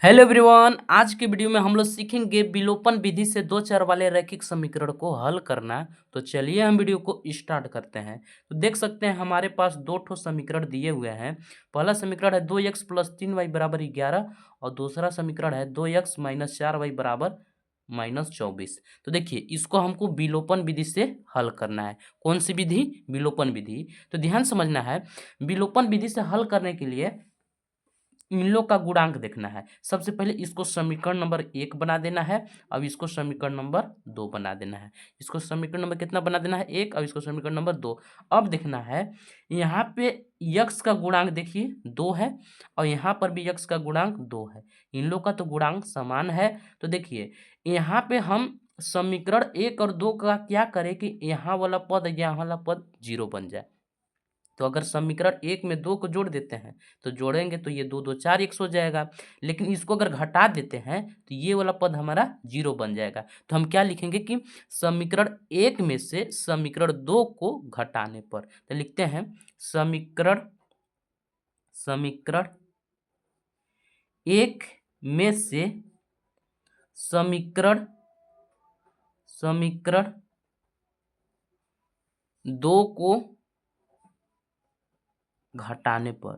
Hello everyone, आज की video में हम लोग सीखेंगे विलोपन विधि से दो चर वाले रैखिक समीकरण को हल करना। तो चलिए हम वीडियो को स्टार्ट करते हैं। तो देख सकते हैं हमारे पास दो ठो समीकरण दिए हुए हैं। पहला समीकरण है 2x प्लस 3y बराबर 11 और दूसरा समीकरण है 2x माइनस 4y बराबर -24। तो देखिए इसको हमको विलोपन विधि से हल करना है। कौन सी विधि? विलोपन विधि। तो ध्यान समझना है, विलोपन विधि से हल करने के लिए इन लोग का गुणांक देखना है। सबसे पहले इसको समीकरण नंबर 1 बना देना है। अब इसको समीकरण नंबर 2 बना देना है। इसको समीकरण नंबर कितना बना देना है? 1। अब इसको समीकरण नंबर 2। अब देखना है यहाँ पे यक्स का गुणांक देखिए 2 है और यहाँ पर भी यक्स का गुणांक 2 है। इन लोग का तो गुणांक समान है। तो देखिए यहाँ पे हम समीकरण 1 और 2 का क्या करें कि यहाँ वाला पद यहाँ वाला पद 0 बन जाए। तो अगर समीकरण 1 में 2 को जोड़ देते हैं तो जोड़ेंगे तो ये 2 2 4 x हो जाएगा। लेकिन इसको अगर घटा देते हैं तो ये वाला पद हमारा 0 बन जाएगा। तो हम क्या लिखेंगे कि समीकरण 1 में से समीकरण 2 को घटाने पर, तो लिखते हैं समीकरण समीकरण 1 में से समीकरण समीकरण 2 को घटाने पर।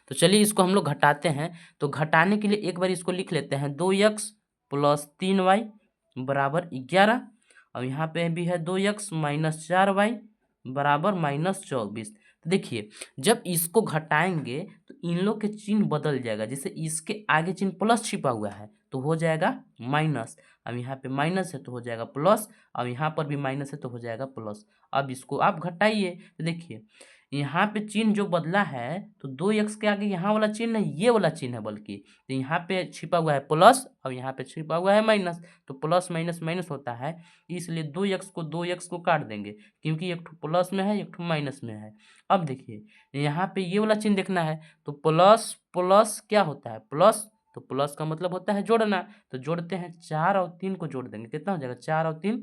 तो चलिए इसको हम लोग घटाते हैं। तो घटाने के लिए एक बार इसको लिख लेते हैं 2x प्लस 3y बराबर 11 और यहाँ पे भी है 2x माइनस 4y बराबर -24। तो देखिए जब इसको घटाएंगे तो इन लोग के चिन्ह बदल जाएगा। जैसे इसके आगे चिन्ह प्लस छिपा हुआ है तो हो जाएगा माइनस। अब यहाँ पे माइनस है तो हो जाएगा प्लस। अब यहाँ पर भी माइनस है तो हो जाएगा प्लस। अब इसको आप घटाइए तो देखिए यहाँ पे चिन्ह जो बदला है तो 2x के आगे यहाँ वाला चिन्ह है, ये वाला चिन्ह है बल्कि। तो यहाँ पे छिपा हुआ है प्लस और यहाँ पे छिपा हुआ है माइनस। तो प्लस माइनस माइनस होता है, इसलिए 2x को काट देंगे क्योंकि एक ठो प्लस में है एक ठो माइनस में है। अब देखिए यहाँ पे ये वाला चिन्ह देखना है तो प्लस प्लस क्या होता है? प्लस। तो प्लस का मतलब होता है जोड़ना। तो जोड़ते हैं 4 और 3 को जोड़ देंगे, कितना हो जाएगा? 4 और 3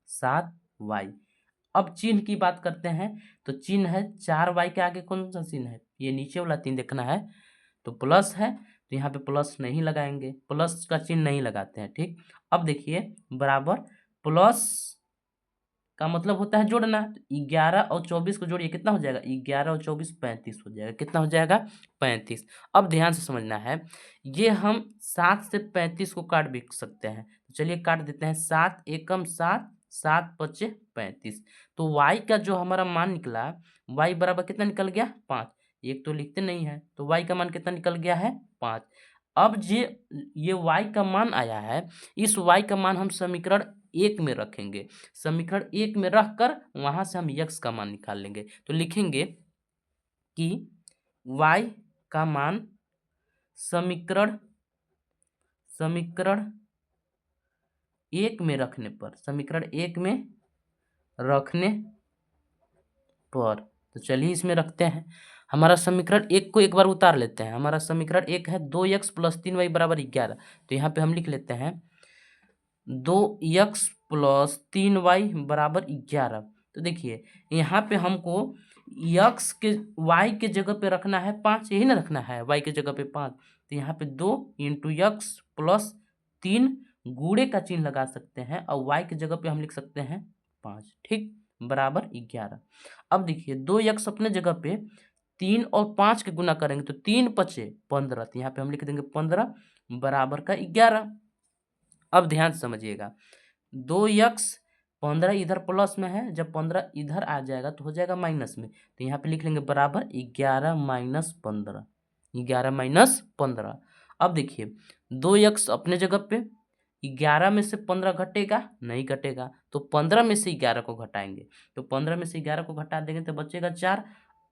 7y। अब चिन्ह की बात करते हैं तो चिन्ह है 4y के आगे कौन सा चिन्ह है? ये नीचे वाला 3 देखना है। तो प्लस है तो यहाँ पे प्लस नहीं लगाएंगे, प्लस का चिन्ह नहीं लगाते हैं, ठीक। अब देखिए बराबर प्लस का मतलब होता है जोड़ना। 11 और 24 को जोड़िए, कितना हो जाएगा? 11 और 24 35 हो जाएगा। कितना हो जाएगा? 35। अब ध्यान से समझना है, ये हम 7 से 35 को काट भी सकते हैं। तो चलिए काट देते हैं। 7 एकम 7, 7 पचे 35। तो y का जो हमारा मान निकला, y बराबर कितना निकल गया? 5। एक तो लिखते नहीं है तो y का मान कितना निकल गया है? 5। अब ये y का मान आया है, इस y का मान हम समीकरण 1 में रखेंगे। समीकरण 1 में रखकर वहां से हम x का मान निकाल लेंगे। तो लिखेंगे कि y का मान समीकरण समीकरण 1 में रखने पर, समीकरण 1 में रखने पर। तो चलिए इसमें रखते हैं। हमारा समीकरण 1 को एक बार उतार लेते हैं। हमारा समीकरण 1 है 2x प्लस 3y बराबर 11। तो यहाँ पे हम लिख लेते हैं 2x प्लस 3y बराबर 11। तो देखिए यहाँ पे हमको x के y के जगह पे रखना है 5, यही ना रखना है y के जगह पे 5। तो यहाँ पे 2 इंटू x प्लस 3 गुणे का चिन्ह लगा सकते हैं और y की जगह पे हम लिख सकते हैं 5, ठीक, बराबर 11। अब देखिए 2x अपने जगह पे 3 और 5 के गुना करेंगे तो 3 पचे 15। तो यहाँ पे हम लिख देंगे 15 बराबर का 11। अब ध्यान से समझिएगा, 2x 15 इधर प्लस में है, जब 15 इधर आ जाएगा तो हो जाएगा माइनस में। तो यहाँ पे लिख लेंगे बराबर 11 माइनस 15, 11 माइनस 15। अब देखिए 2x अपने जगह पे, 11 में से 15 घटेगा नहीं घटेगा, तो 15 में से 11 को घटाएंगे। तो 15 में से 11 को घटा देंगे तो बचेगा 4।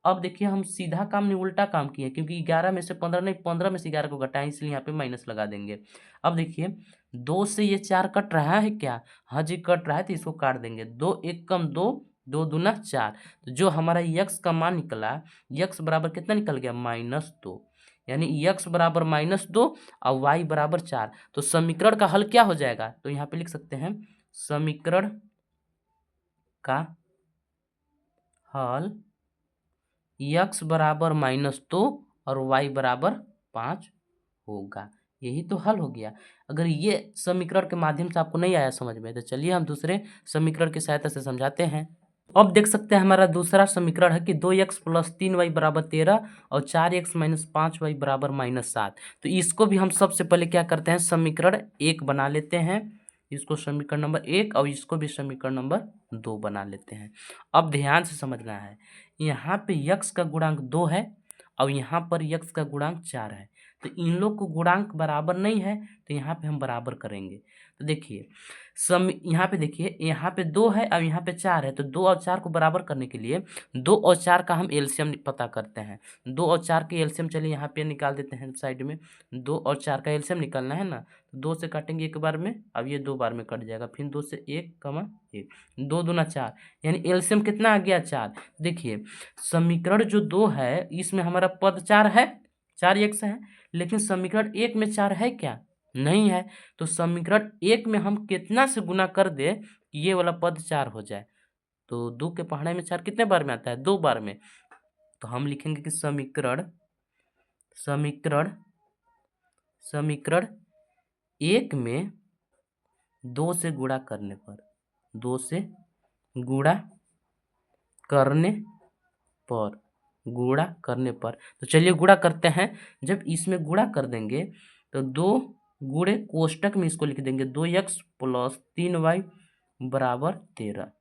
अब देखिए हम सीधा काम नहीं उल्टा काम किए, क्योंकि 11 में से 15 नहीं, 15 में से 11 को घटाएं, इसलिए यहाँ पे माइनस लगा देंगे। अब देखिए 2 से ये 4 कट रहा है क्या? हाँ जी कट रहा है, तो इसको काट देंगे। 2 एक कम 2, 2 दूना 4। तो जो हमारा यक्स का मान निकला, यक्स बराबर कितना निकल गया? -2। यानी यक्स बराबर -2 और वाई बराबर 4। तो समीकरण का हल क्या हो जाएगा? तो यहाँ पे लिख सकते हैं समीकरण का हल x बराबर -2 और y बराबर 5 होगा। यही तो हल हो गया। अगर ये समीकरण के माध्यम से आपको नहीं आया समझ में तो चलिए हम दूसरे समीकरण की सहायता से समझाते हैं। अब देख सकते हैं हमारा दूसरा समीकरण है कि 2x + 3y बराबर 13 और 4x - 5y बराबर -7। तो इसको भी हम सबसे पहले क्या करते हैं, समीकरण 1 बना लेते हैं। इसको समीकरण नंबर 1 और इसको भी समीकरण नंबर 2 बना लेते हैं। अब ध्यान से समझना है, यहाँ पे x का गुणांक 2 है और यहाँ पर x का गुणांक 4 है। तो इन लोग को गुणांक बराबर नहीं है तो यहाँ पे हम बराबर करेंगे। तो देखिए यहाँ पे देखिए, यहाँ पे 2 है और यहाँ पे 4 है। तो 2 और 4 को बराबर करने के लिए 2 और 4 का हम एलसीएम पता करते हैं। 2 और 4 के एलसीएम चलिए यहाँ पे निकाल देते हैं साइड में। 2 और 4 का एलसीएम निकालना है ना, 2 से काटेंगे एक बार में, अब ये 2 बार में कट जाएगा। फिर 2 से 1, 1, 2 दूना 4, यानी एलसीएम कितना आ गया 4। देखिए समीकरण जो 2 है इसमें हमारा पद 4 है, 4x है, लेकिन समीकरण 1 में 4 है क्या, नहीं है। तो समीकरण 1 में हम कितना से गुना कर दे कि ये वाला पद 4 हो जाए। तो 2 के पहाड़े में 4 कितने बार में आता है, 2 बार में। तो हम लिखेंगे कि समीकरण समीकरण 1 में 2 से गुणा करने पर, 2 से गुणा करने पर, तो चलिए गुणा करते हैं। जब इसमें गुणा कर देंगे तो 2 गुणे कोष्टक में इसको लिख देंगे 2x + 3y बराबर 13।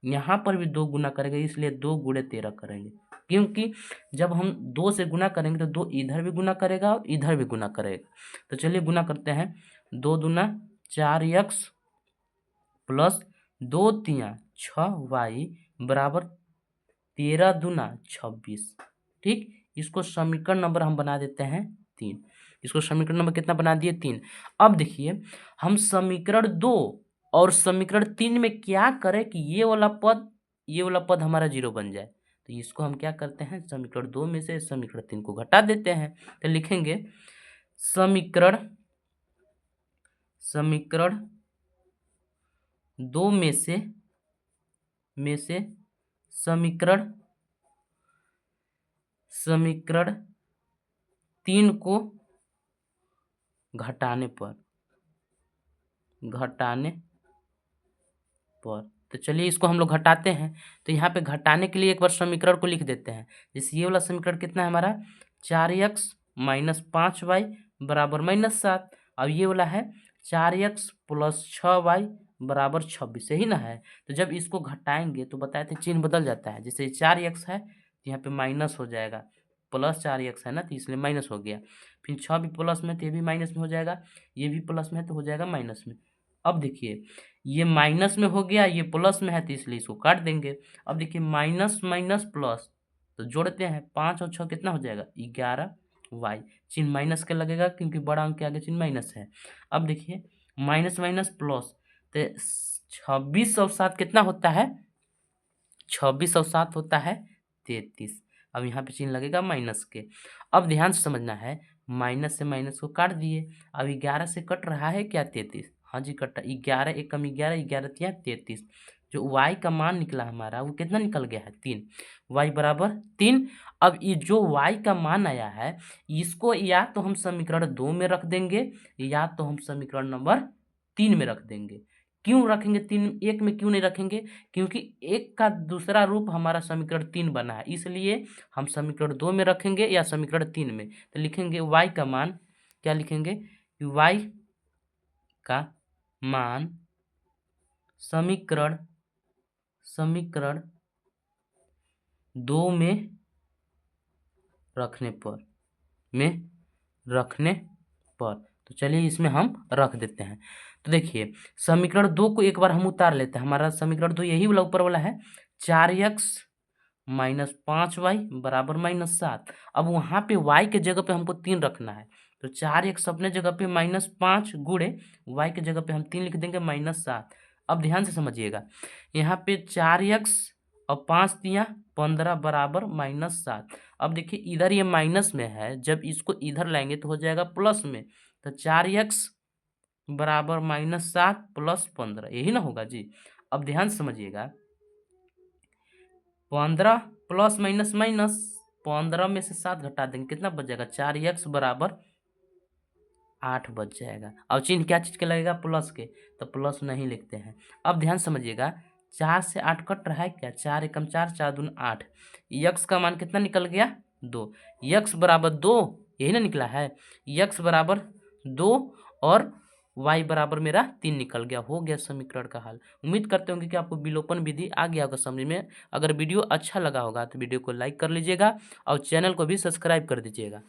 यहाँ पर भी 2 गुना करेंगे इसलिए 2 गुणे 13 करेंगे, क्योंकि जब हम 2 से गुना करेंगे तो 2 इधर भी गुना करेगा और इधर भी गुना करेगा। तो चलिए गुना करते हैं। 2 दूना 4x + 2 तिया 6y बराबर 13 दूना 26। ठीक, इसको समीकरण नंबर हम बना देते हैं 3। इसको समीकरण नंबर कितना बना दिए, 3। अब देखिए हम समीकरण 2 और समीकरण 3 में क्या करें कि ये वाला पद हमारा 0 बन जाए। तो इसको हम क्या करते हैं, समीकरण 2 में से समीकरण 3 को घटा देते हैं। तो लिखेंगे समीकरण 2 में से समीकरण 3 को घटाने पर, तो चलिए इसको हम लोग घटाते हैं। तो यहाँ पे घटाने के लिए एक बार समीकरण को लिख देते हैं। जैसे ये वाला समीकरण कितना है हमारा, 4x - 5y बराबर -7। अब ये वाला है 4x + 6y बराबर 26, यही ना है। तो जब इसको घटाएंगे तो बताए थे चिन्ह बदल जाता है। जैसे 4x है तो यहाँ पे माइनस हो जाएगा, +4x है ना तो इसलिए माइनस हो गया। फिर 6 भी प्लस में तो ये भी माइनस में हो जाएगा, ये भी प्लस में है तो हो जाएगा माइनस में। अब देखिए ये माइनस में हो गया, ये प्लस में है तो इसलिए इसको काट देंगे। अब देखिए माइनस माइनस प्लस, तो जोड़ते हैं 5 और 6 कितना हो जाएगा 11y। चिन्ह माइनस के लगेगा क्योंकि बड़ा अंक के आगे चिन्ह माइनस है। अब देखिए माइनस माइनस प्लस, तो 26 और 7 कितना होता है, 26 और 7 होता है 33। अब यहाँ पे चिन्ह लगेगा माइनस के। अब ध्यान से समझना है, माइनस से माइनस को काट दिए। अब 11 से कट रहा है क्या 33, हाँ जी कटा। 11 1 कम 11, 11 तिया 33। जो y का मान निकला हमारा वो कितना निकल गया है 3, y बराबर 3। अब ये जो y का मान आया है इसको या तो हम समीकरण 2 में रख देंगे या तो हम समीकरण नंबर 3 में रख देंगे। क्यों रखेंगे 3, 1 में क्यों नहीं रखेंगे, क्योंकि 1 का दूसरा रूप हमारा समीकरण 3 बना है, इसलिए हम समीकरण 2 में रखेंगे या समीकरण 3 में। तो लिखेंगे y का मान, क्या लिखेंगे, y का मान समीकरण 2 में रखने पर, तो चलिए इसमें हम रख देते हैं। तो देखिए समीकरण 2 को एक बार हम उतार लेते हैं। हमारा समीकरण 2 यही वाला ऊपर वाला है, 4x - 5y बराबर -7। अब वहाँ पे y के जगह पे हमको 3 रखना है, तो 4x अपने जगह पे -5 गुणे y के जगह पे हम 3 लिख देंगे -7। अब ध्यान से समझिएगा, यहाँ पे 4x और 5 तिया 15 बराबर -7। अब देखिए इधर ये माइनस में है, जब इसको इधर लाएंगे तो हो जाएगा प्लस में। तो 4x बराबर -7 + 15, यही ना होगा जी। अब ध्यान से समझिएगा, 15 प्लस माइनस माइनस 15 में से 7 घटा देंगे, कितना बच जाएगा 4x बराबर 8 बच जाएगा। अब चिन्ह क्या चीज़ के लगेगा, प्लस के, तो प्लस नहीं लिखते हैं। अब ध्यान समझिएगा, 4 से 8 कट रहा है क्या, 4 एकम 4, 4 दूनी 8, यक्स का मान कितना निकल गया 2, यक्स बराबर 2, यही ना निकला है, यक्स बराबर 2 और y बराबर मेरा 3 निकल गया, हो गया समीकरण का हल। उम्मीद करते होंगे कि आपको विलोपन विधि आ गया होगा समझ में। अगर वीडियो अच्छा लगा होगा तो वीडियो को लाइक कर लीजिएगा और चैनल को भी सब्सक्राइब कर दीजिएगा।